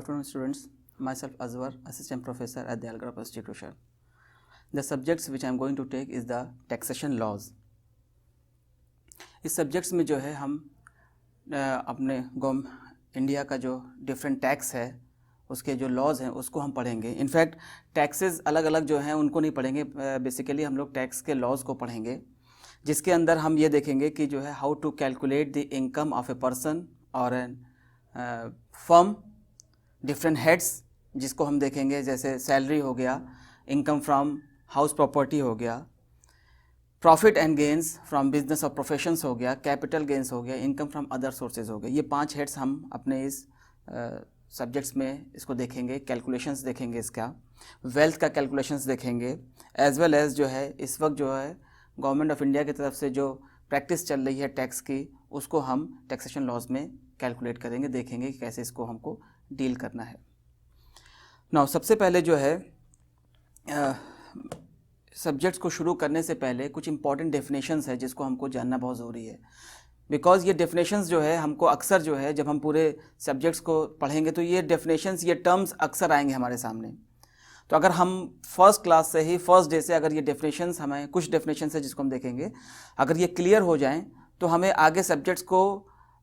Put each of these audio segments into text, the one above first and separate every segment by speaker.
Speaker 1: afternoon, students. Myself Azwar, assistant professor at the Algarve Institution. The subjects which I am going to take is the taxation laws. इस subjects में जो है हम अपने India का जो डिफरेंट टैक्स है उसके जो लॉज हैं उसको हम पढ़ेंगे. इनफैक्ट टैक्सेस अलग अलग जो हैं उनको नहीं पढ़ेंगे, बेसिकली हम लोग टैक्स के लॉज को पढ़ेंगे, जिसके अंदर हम ये देखेंगे कि जो है how to calculate the income of a person और एन फर्म, डिफरेंट हेड्स जिसको हम देखेंगे, जैसे सैलरी हो गया, इनकम फ्रॉम हाउस प्रॉपर्टी हो गया, profit and gains from business और प्रोफेशंस हो गया, कैपिटल गेंस हो गया, इनकम फ्रॉम अदर सोर्सेज हो गए. ये 5 हेड्स हम अपने इस सब्जेक्ट्स में इसको देखेंगे. कैलकुलेशंस देखेंगे, इसका वेल्थ का कैलकुलेशंस देखेंगे, एज वेल एज जो है इस वक्त जो है गवर्नमेंट ऑफ इंडिया की तरफ से जो प्रैक्टिस चल रही है टैक्स की, उसको हम टैक्सेशन लॉज में कैलकुलेट करेंगे, देखेंगे कि कैसे इसको हमको डील करना है. नाउ सबसे पहले जो है सब्जेक्ट्स को शुरू करने से पहले कुछ इंपॉर्टेंट डेफिनेशंस है जिसको हमको जानना बहुत ज़रूरी है. बिकॉज़ ये डेफिनेशंस जो है हमको अक्सर जो है जब हम पूरे सब्जेक्ट्स को पढ़ेंगे तो ये डेफिनेशंस, ये टर्म्स अक्सर आएंगे हमारे सामने. तो अगर हम फर्स्ट क्लास से ही, फर्स्ट डे से अगर ये डेफिनेशंस, हमें कुछ डेफिनेशंस है जिसको हम देखेंगे, अगर ये क्लियर हो जाएं तो हमें आगे सब्जेक्ट्स को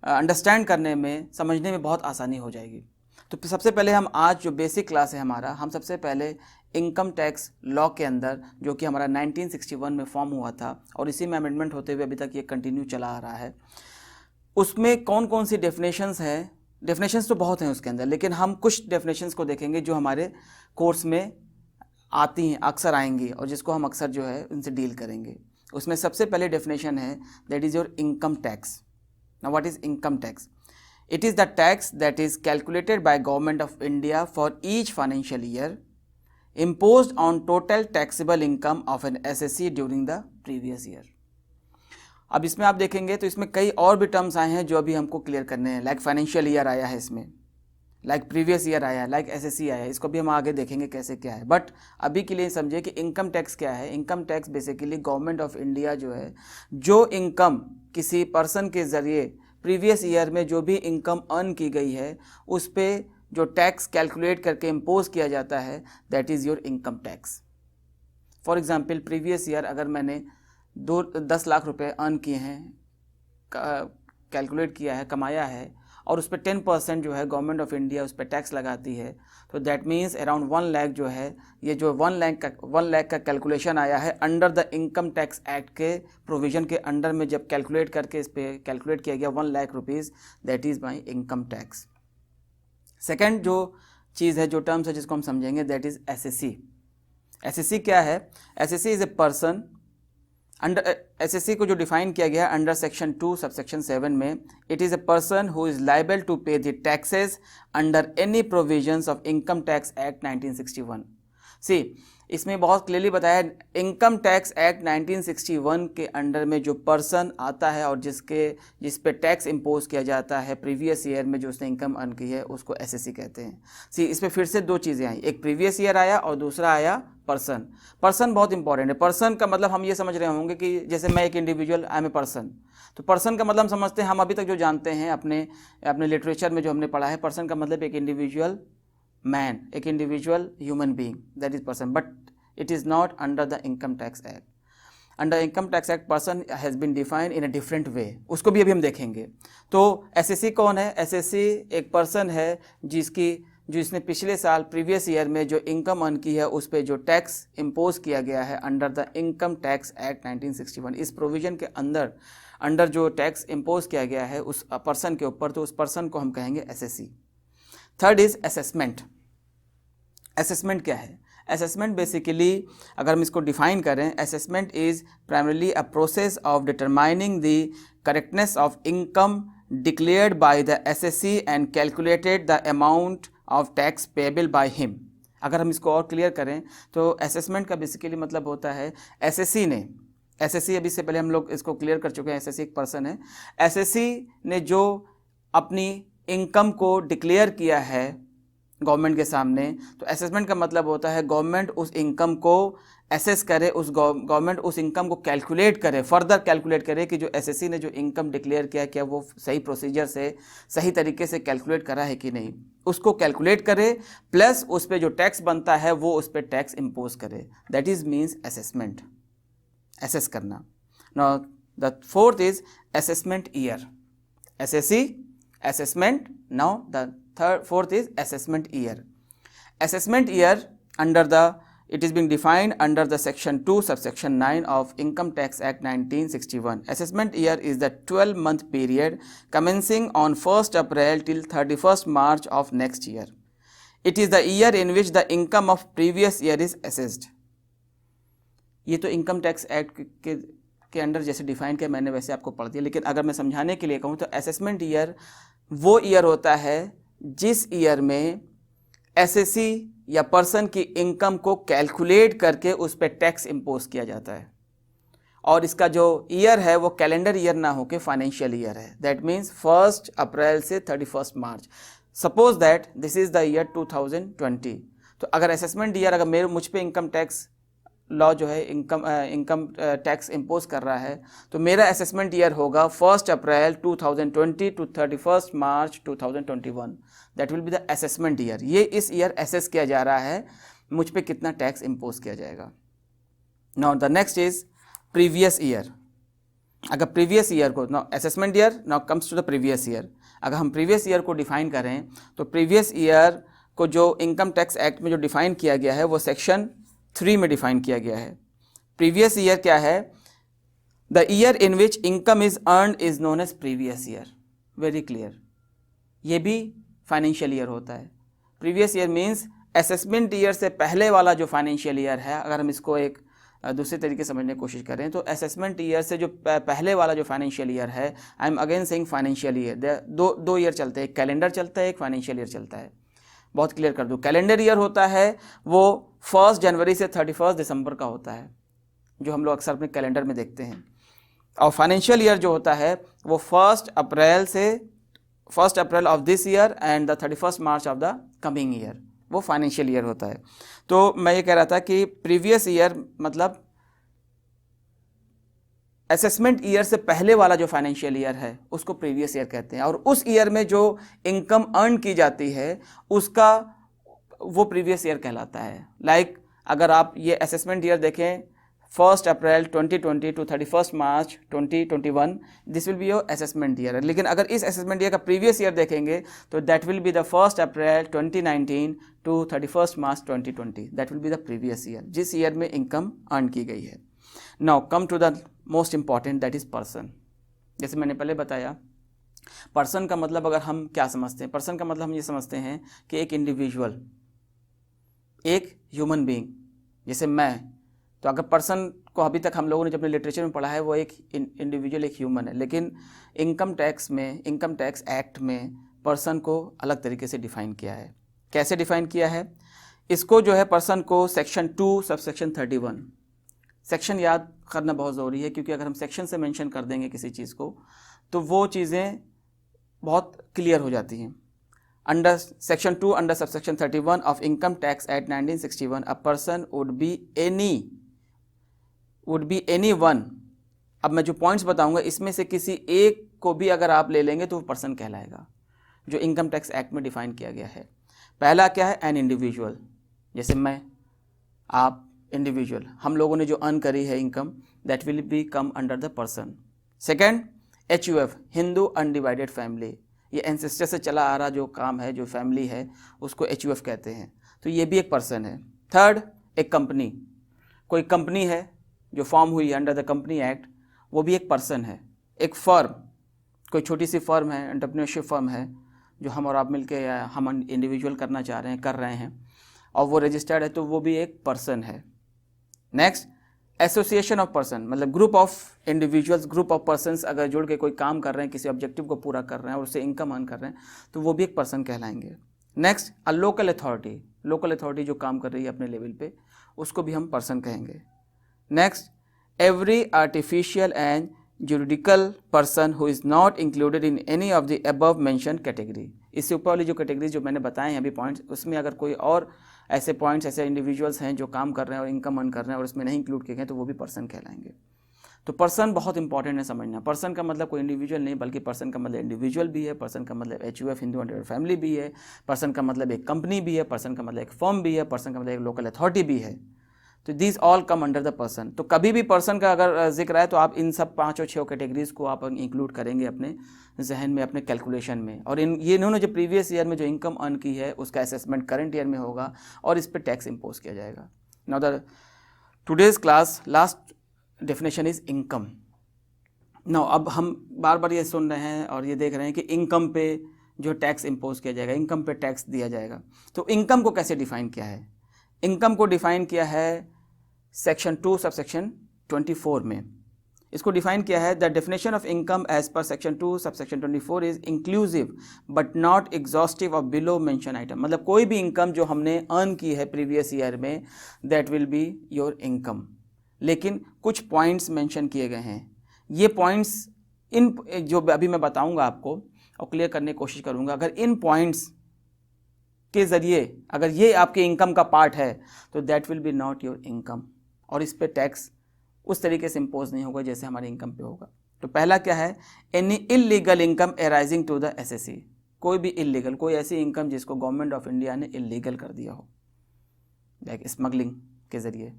Speaker 1: अंडरस्टैंड करने में, समझने में बहुत आसानी हो जाएगी. तो सबसे पहले हम आज जो बेसिक क्लास है हमारा, हम सबसे पहले इनकम टैक्स लॉ के अंदर, जो कि हमारा 1961 में फॉर्म हुआ था और इसी में अमेंडमेंट होते हुए अभी तक ये कंटिन्यू चला आ रहा है, उसमें कौन कौन सी डेफिनेशंस हैं. डेफिनेशंस तो बहुत हैं उसके अंदर, लेकिन हम कुछ डेफिनेशंस को देखेंगे जो हमारे कोर्स में आती हैं, अक्सर आएंगी और जिसको हम अक्सर जो है उनसे डील करेंगे. उसमें सबसे पहले डेफिनेशन है that is your income tax. Now what is income tax? It is the tax that is calculated by Government of India for each financial year, imposed on total taxable income of an SSC during the previous year. अब इसमें आप देखेंगे तो इसमें कई और भी terms आए हैं जो अभी हमको क्लियर करने हैं. लाइक फाइनेंशियल ईयर आया है इसमें, लाइक प्रीवियस ईयर आया है, लाइक SSC आया है. इसको भी हम आगे देखेंगे कैसे क्या है. बट अभी के लिए समझिए कि इनकम टैक्स क्या है. Income tax basically government of India जो है, जो इनकम किसी पर्सन के ज़रिए प्रीवियस ईयर में जो भी इनकम अर्न की गई है उस पर जो टैक्स कैलकुलेट करके इम्पोज किया जाता है, that is your income tax. For example previous year अगर मैंने 10 लाख रुपए अर्न किए हैं, कैलकुलेट किया है, कमाया है, और उस पर 10% जो है गवर्नमेंट ऑफ इंडिया उस पर टैक्स लगाती है, तो दैट मीन्स अराउंड 1 लाख जो है, ये जो 1 लाख का कैलकुलेशन आया है under the income tax act के प्रोविज़न के अंडर में, जब कैलकुलेट करके इस पर कैलकुलेट किया गया 1 lakh rupees, that is my income tax. Second जो चीज़ है, जो टर्म्स है जिसको हम समझेंगे, दैट इज़ SSC. SSC क्या है? SSC is a person. Under SSC को जो डिफाइन किया गया है अंडर सेक्शन 2 सबसेक्शन 7 में, it is a person who is liable to pay the taxes under any provisions of income tax act 1961. See, इसमें बहुत क्लियरली बताया है, इनकम टैक्स एक्ट 1961 के अंडर में जो पर्सन आता है और जिस पे टैक्स इम्पोज किया जाता है प्रीवियस ईयर में जो उसने इनकम अर्न की है, उसको SSC कहते हैं. सी, इसमें फिर से 2 चीज़ें आई, एक प्रीवियस ईयर आया और दूसरा आया पर्सन. पर्सन बहुत इंपॉर्टेंट है. पर्सन का मतलब हम ये समझ रहे होंगे कि जैसे मैं एक individual, I am a person. तो पर्सन का मतलब हम समझते हैं, हम अभी तक जो जानते हैं अपने लिटरेचर में जो हमने पढ़ा है, पर्सन का मतलब एक इंडिविजुअल मैन, एक individual human being, that is person. But it is not under the income tax act. Under income tax act person has been defined in a different way, उसको भी अभी हम देखेंगे. तो SSC कौन है? SSC एक पर्सन है जिसने पिछले साल प्रीवियस ईयर में जो इनकम अर्न की है उस पर जो टैक्स इम्पोज किया गया है under the income tax act 1961, इस प्रोविज़न के अंडर जो टैक्स इम्पोज किया गया है उस पर्सन के ऊपर, तो उस पर्सन को हम कहेंगे SSC. Third is assessment. Assessment क्या है? असेसमेंट बेसिकली अगर हम इसको डिफाइन करें, assessment is primarily a process of determining the correctness of income declared by the SSC and calculated the amount of tax payable by him. अगर हम इसको और क्लियर करें तो असेसमेंट का बेसिकली मतलब होता है, SSC अभी से पहले हम लोग इसको क्लियर कर चुके हैं, SSC एक पर्सन है. SSC ने जो अपनी इनकम को डिक्लेयर किया है गवर्नमेंट के सामने, तो असेसमेंट का मतलब होता है गवर्नमेंट उस इनकम को एसेस करे, उस गवर्नमेंट उस इनकम को कैलकुलेट करे, फर्दर कैलकुलेट करे कि जो एसएससी ने जो इनकम डिक्लेयर किया क्या वो सही प्रोसीजर से सही तरीके से कैलकुलेट करा है कि नहीं, उसको कैलकुलेट करे, प्लस उस पर जो टैक्स बनता है वो उस पर टैक्स इम्पोज करे। That is means assessment, assess करना। Now the fourth is assessment year, SSC assessment. Now the fourth is assessment year. Assessment year under the, it is being defined under the section 2 subsection 9 of Income Tax Act 1961. Assessment year is the 12-month period commencing on 1st April till 31st March of next year. It is the year in which the income of previous year is assessed. ये तो income tax act के under जैसे define किया मैंने वैसे आपको पढ़ दिया, लेकिन अगर मैं समझाने के लिए कहूँ तो असेसमेंट ईयर वो ईयर होता है जिस ईयर में एसएससी या पर्सन की इनकम को कैलकुलेट करके उस पर टैक्स इम्पोज किया जाता है, और इसका जो ईयर है वो कैलेंडर ईयर ना हो के फाइनेंशियल ईयर है। दैट मीन्स 1 अप्रैल से 31 March. Suppose that this is the year 2020, तो अगर असेसमेंट ईयर अगर मुझ पे इनकम टैक्स लॉ जो है इनकम टैक्स इम्पोज कर रहा है, तो मेरा असेसमेंट ईयर होगा 1 April 2020 to 31 March 2021। That will be the assessment year. ये इस ईयर असेस किया जा रहा है मुझ पे कितना टैक्स इम्पोज किया जाएगा। Now the next is previous year. अगर प्रीवियस ईयर को, now assessment year now comes to the previous year. अगर हम प्रीवियस ईयर को डिफाइन करें तो प्रीवियस ईयर को जो इनकम टैक्स एक्ट में जो डिफाइन किया गया है वो सेक्शन 3 में डिफाइन किया गया है। प्रीवियस ईयर क्या है? The year in which income is earned is known as previous year. Very clear, ये भी फाइनेंशियल ईयर होता है। Previous year means assessment year से पहले वाला जो फाइनेंशियल ईयर है। अगर हम इसको एक दूसरे तरीके समझने की कोशिश करें तो असेसमेंट ईयर से जो पहले वाला जो फाइनेंशियल ईयर है, I am again saying financial year, दो ईयर चलते हैं, एक कैलेंडर चलता है, एक फाइनेंशियल ईयर चलता है। बहुत क्लियर कर दूं, कैलेंडर ईयर होता है वो 1 जनवरी से 31 दिसंबर का होता है, जो हम लोग अक्सर अपने कैलेंडर में देखते हैं। और फाइनेंशियल ईयर जो होता है वो 1 अप्रैल of this year and the 31 March of the coming year, वो फाइनेंशियल ईयर होता है। तो मैं ये कह रहा था कि प्रीवियस ईयर मतलब असेसमेंट ईयर से पहले वाला जो फाइनेंशियल ईयर है उसको प्रीवियस ईयर कहते हैं, और उस ईयर में जो इनकम अर्न की जाती है उसका वो प्रीवियस ईयर कहलाता है। लाइक अगर आप ये असेसमेंट ईयर देखें 1 April 2020 to 31 March 2021, this will be your assessment year. लेकिन अगर इस असेसमेंट ईयर का प्रीवियस ईयर देखेंगे तो that will be the 1 April 2019 to 31 March 2020। That will be the previous year, जिस ईयर में इनकम अर्न की गई है। Now come to the most important, that is person. जैसे मैंने पहले बताया, पर्सन का मतलब अगर हम क्या समझते हैं, पर्सन का मतलब हम ये समझते हैं कि एक इंडिविजुअल, एक ह्यूमन बीइंग, जैसे मैं। तो अगर पर्सन को अभी तक हम लोगों ने जब अपने लिटरेचर में पढ़ा है वो एक इंडिविजुअल, एक ह्यूमन है, लेकिन इनकम टैक्स में, इनकम टैक्स एक्ट में पर्सन को अलग तरीके से डिफाइन किया है। कैसे डिफाइन किया है? इसको जो है पर्सन को सेक्शन 2 सबसेक्शन 31, सेक्शन याद करना बहुत ज़रूरी है, क्योंकि अगर हम सेक्शन से मेंशन कर देंगे किसी चीज़ को तो वो चीज़ें बहुत क्लियर हो जाती हैं। Under section 2 under subsection 31 of income tax act 1961 a person would be any one. अब मैं जो पॉइंट्स बताऊंगा इसमें से किसी एक को भी अगर आप ले लेंगे तो वो पर्सन कहलाएगा, जो इनकम टैक्स एक्ट में डिफाइन किया गया है। पहला क्या है? एन इंडिविजुअल, जैसे मैं, आप, इंडिविजुअल, हम लोगों ने जो अर्न करी है income, that will B come under the person. Second, HUF, Hindu undivided family, ये एंसेस्टर से चला आ रहा जो काम है, जो फैमिली है, उसको HUF कहते हैं, तो ये भी एक पर्सन है। थर्ड, एक कंपनी, कोई कंपनी है जो फॉर्म हुई है अंडर द कंपनी एक्ट, वो भी एक पर्सन है। एक फर्म, कोई छोटी सी फर्म है, एंटरप्रेन्योरशिप फर्म है, जो हम और आप मिलके या हम इंडिविजुअल करना चाह रहे हैं, कर रहे हैं, और वो रजिस्टर्ड है, तो वो भी एक पर्सन है। नेक्स्ट, एसोसिएशन ऑफ पर्सन, मतलब group of individuals, group of persons अगर जुड़ के कोई काम कर रहे हैं, किसी ऑब्जेक्टिव को पूरा कर रहे हैं और उससे इनकम अर्न कर रहे हैं, तो वो भी एक पर्सन कहलाएंगे। Next, a local authority, local authority जो काम कर रही है अपने लेवल पे, उसको भी हम पर्सन कहेंगे। Next, every artificial and juridical person who is not included in any of the above mention category. इससे ऊपर वाली जो कैटेगरी जो मैंने बताए हैं अभी पॉइंट्स, उसमें अगर कोई और ऐसे पॉइंट्स, ऐसे इंडिविजुअल्स हैं जो काम कर रहे हैं और इनकम अर्न कर रहे हैं और उसमें नहीं इंक्लूड किए गए, तो वो भी पर्सन कहलाएंगे। तो पर्सन बहुत इंपॉर्टेंट है समझना। पर्सन का मतलब कोई इंडिविजुअल नहीं, बल्कि पर्सन का मतलब इंडिविजुअल भी है, पर्सन का मतलब HUF हिंदू अंडर फैमिली भी है, पर्सन का मतलब एक कंपनी भी है, पर्सन का मतलब एक फर्म भी है, पर्सन का मतलब एक लोकल अथॉरिटी भी है। तो this all come under the person. तो कभी भी पर्सन का अगर जिक्र आए तो आप इन सब 5 और 6 कैटेगरीज को आप इंक्लूड करेंगे अपने जहन में, अपने कैलकुलेशन में। और इन्होंने जो प्रीवियस ईयर में जो इनकम अर्न की है उसका असेसमेंट करंट ईयर में होगा और इस पर टैक्स इम्पोज किया जाएगा। Now the today's class last definition is income. Now अब हम बार बार ये सुन रहे हैं और ये देख रहे हैं कि इनकम पे जो टैक्स इम्पोज किया जाएगा, इनकम पे टैक्स दिया जाएगा। तो इनकम को कैसे डिफाइन किया है? इनकम को डिफाइन किया है सेक्शन 2 सबसेक्शन 24 में। इसको डिफाइन किया है, the definition of income as per section 2 subsection 24 is inclusive but not exhaustive of below mention item. मतलब कोई भी इनकम जो हमने अर्न की है प्रीवियस ईयर में, that will be your income. लेकिन कुछ पॉइंट्स मेंशन किए गए हैं। ये पॉइंट्स इन जो अभी मैं बताऊंगा आपको और क्लियर करने की कोशिश करूंगा, अगर इन पॉइंट्स के ज़रिए अगर ये आपके इनकम का पार्ट है तो that will B not your income, और इस पे टैक्स उस तरीके से इम्पोज नहीं होगा जैसे हमारे इनकम पे होगा। तो पहला क्या है? Any illegal income arising to the SSC। कोई भी इलीगल, कोई ऐसी इनकम जिसको गवर्नमेंट ऑफ इंडिया ने इलीगल कर दिया हो, लाइक स्मगलिंग के ज़रिए,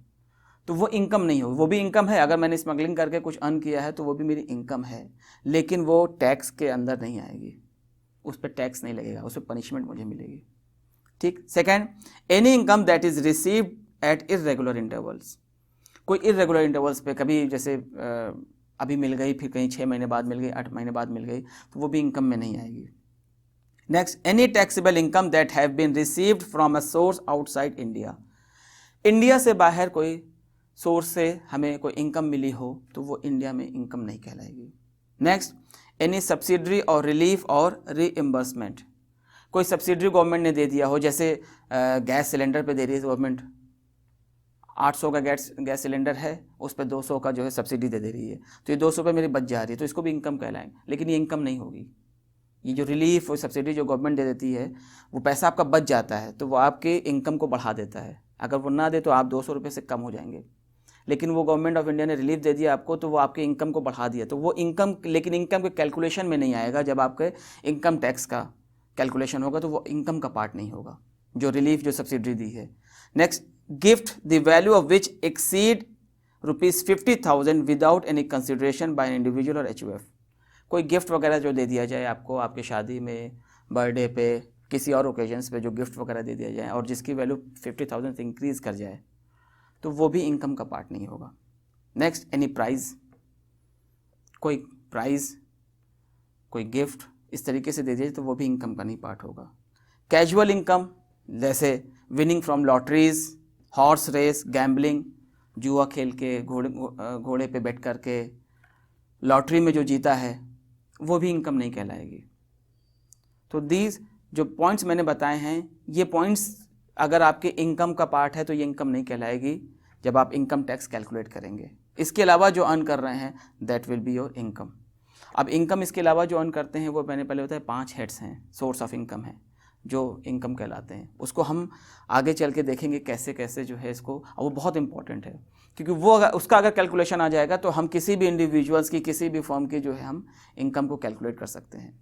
Speaker 1: तो वो इनकम नहीं होगी। वो भी इनकम है, अगर मैंने स्मगलिंग करके कुछ अर्न किया है तो वो भी मेरी इनकम है, लेकिन वो टैक्स के अंदर नहीं आएगी, उस पर टैक्स नहीं लगेगा, उस पर पनिशमेंट मुझे मिलेगी। ठीक। Second, any income that is received at irregular intervals. कोई इरेगुलर इंटरवल्स पे, कभी जैसे अभी मिल गई, फिर कहीं 6 महीने बाद मिल गई, 8 महीने बाद मिल गई, तो वो भी इनकम में नहीं आएगी। Next, any taxable income that have been received from a source outside India. India से बाहर कोई सोर्स से हमें कोई इनकम मिली हो तो वो इंडिया में इनकम नहीं कहलाएगी। नेक्स्ट, एनी सब्सिडरी और रिलीफ और रीइम्बर्समेंट। कोई सब्सिडरी गवर्नमेंट ने दे दिया हो, जैसे गैस सिलेंडर पे दे रही है गवर्नमेंट, 800 का गैस सिलेंडर है, उस पर 200 का जो है सब्सिडी दे रही है, तो ये 200 पे मेरी बच जा रही है, तो इसको भी इनकम कहलाएंगे, लेकिन ये इनकम नहीं होगी। ये जो रिलीफ और सब्सिडी जो गवर्नमेंट दे देती है, वो पैसा आपका बच जाता है तो वो आपके इनकम को बढ़ा देता है। अगर वो ना दे तो आप 200 रुपये से कम हो जाएंगे, लेकिन वो गवर्नमेंट ऑफ इंडिया ने रिलीफ दे दिया आपको तो वो आपके इनकम को बढ़ा दिया, तो वो इनकम, लेकिन इनकम के कैलकुलेशन में नहीं आएगा। जब आपके इनकम टैक्स का कैलकुलेशन होगा तो वो इनकम का पार्ट नहीं होगा, जो रिलीफ जो सब्सिडी दी है। Next, gift the value of which exceed ₹50,000 without any consideration by an individual और HUF। कोई गिफ्ट वगैरह जो दे दिया जाए आपको, आपके शादी में, बर्थडे पे, किसी और ओकेजन्स पे जो गिफ्ट वगैरह दे दिया जाए और जिसकी वैल्यू 50,000 से इंक्रीज़ कर जाए तो वो भी इनकम का पार्ट नहीं होगा। नेक्स्ट, एनी प्राइज़, कोई प्राइज़, कोई गिफ्ट इस तरीके से दे दिया तो वो भी इनकम का नहीं पार्ट होगा। कैजुअल इनकम, जैसे winning from lotteries, horse race, gambling, जुआ खेल के, घोड़े पे बैठ करके लॉटरी में जो जीता है वो भी इनकम नहीं कहलाएगी। तो दीज जो पॉइंट्स मैंने बताए हैं, ये पॉइंट्स अगर आपके इनकम का पार्ट है तो ये इनकम नहीं कहलाएगी जब आप इनकम टैक्स कैलकुलेट करेंगे। इसके अलावा जो अर्न कर रहे हैं that will be your income. अब इनकम इसके अलावा जो अर्न करते हैं वो मैंने पहले बताया 5 हेड्स हैं, सोर्स ऑफ इनकम है जो इनकम कहलाते हैं। उसको हम आगे चल के देखेंगे कैसे कैसे जो है इसको, और वो बहुत इंपॉर्टेंट है क्योंकि वो उसका अगर कैलकुलेशन आ जाएगा तो हम किसी भी इंडिविजुअल्स की, किसी भी फर्म की जो है हम इनकम को कैलकुलेट कर सकते हैं।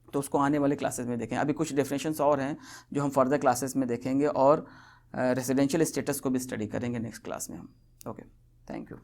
Speaker 1: तो उसको आने वाले क्लासेस में देखें। अभी कुछ डेफिनेशंस और हैं जो हम फर्दर क्लासेस में देखेंगे और रेसिडेंशियल स्टेटस को भी स्टडी करेंगे नेक्स्ट क्लास में हम। Okay, thank you.